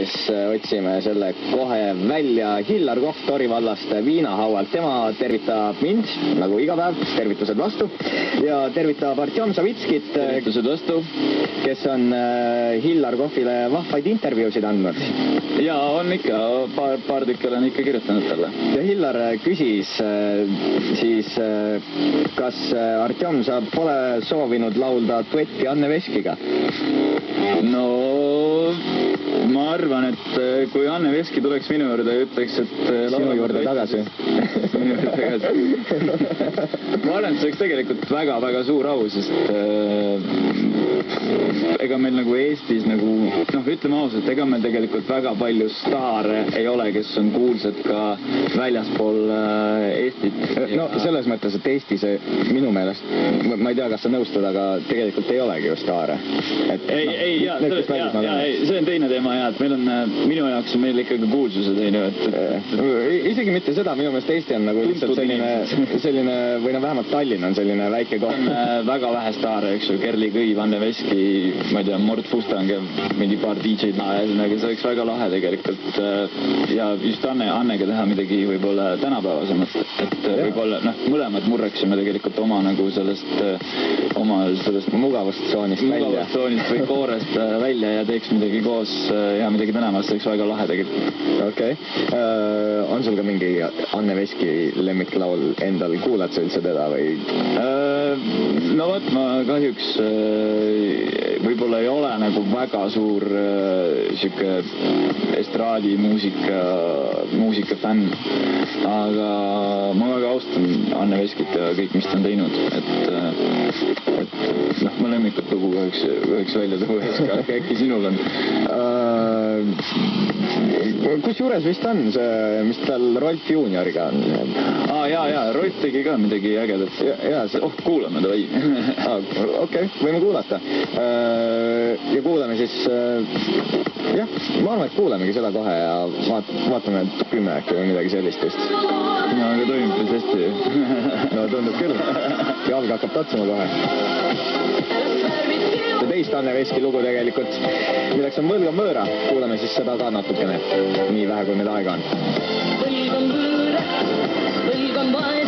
siis otsime selle kohe välja. Hillar Kohv Tori vallast Viinahaualt. Tema tervitab mind, nagu iga päev, tervitused vastu. Ja tervitab Artjom Savitskit, tervitused vastu, kes on Hillar Kohvile vahvaid intervjuusid andnud. Ja on ikka, paar tükki olen ikka kirjutanud talle. Ja Hillar küsis siis, kas Artjom sa pole soovinud laulda duetti Anne Veskiga? No ma arvan, et kui Anne Veski tuleks minu juurde ja ütleks, et sinu juurde tagasi. Sinu juurde tagasi. Ma arvan, et see oleks tegelikult väga-väga suur au, sest ega meil nagu Eestis nagu, ütleme ausalt, ega meil tegelikult väga palju staare ei ole, kes on kuulsad ka väljaspool Eestit. No selles mõttes, et Eestis minu meelest, ma ei tea, kas sa nõustud, aga tegelikult ei olegi ju staare. Ei, see on teine teema ja, et meil on, minu jaoks on meil ikkagi kuulsused, isegi mitte seda, minu meelest Eesti on nagu lihtsalt selline, või vähemalt Tallinn on selline väike koht. On väga vähe staare, eks ju, Kerli Kõiv, Anne Veski, ma ei tea, Mort Fustang ja mingi paar DJ-d, see oleks väga lahe tegelikult ja just Annega teha midagi võib-olla tänapäevasemat, et võib-olla, mõlemad murreksime tegelikult oma nagu sellest mugavustsoonist või koorest välja ja teeks midagi koos ja midagi tänavast, see oleks väga lahe tegelikult. Okei. On sul ka mingi Anne Veski lemmiklaul endal, kuulad sa üldse teda või? No võt, ma kahjuks võib-olla ei ole nagu väga suur siuke estraadi muusika fänn, aga ma väga austan Anne Veskit ja kõik, mis ta on teinud, et ma lemmikut lugu üheks välja tuua, äkki sinul on? Kus juures vist on see, mis tal Rolf Junioriga on? Jaa, Rolf tegi ka midagi ägedat. Kuulame ta või? Okei, võime kuulata. Ja kuulame siis, ma arvan, et kuulemegi seda kohe ja vaatame 10 äkki või midagi sellist vist. No, aga toimub päris hästi. No, tundub küll. Jalg hakkab tatsuma kohe. Ja teist Anne Veski lugu tegelikult, milleks on Võlg on võõra. Kuulame siis seda ka natukene, nii vähe kui meil aega on. Võlg on võõra, võlg on vaes.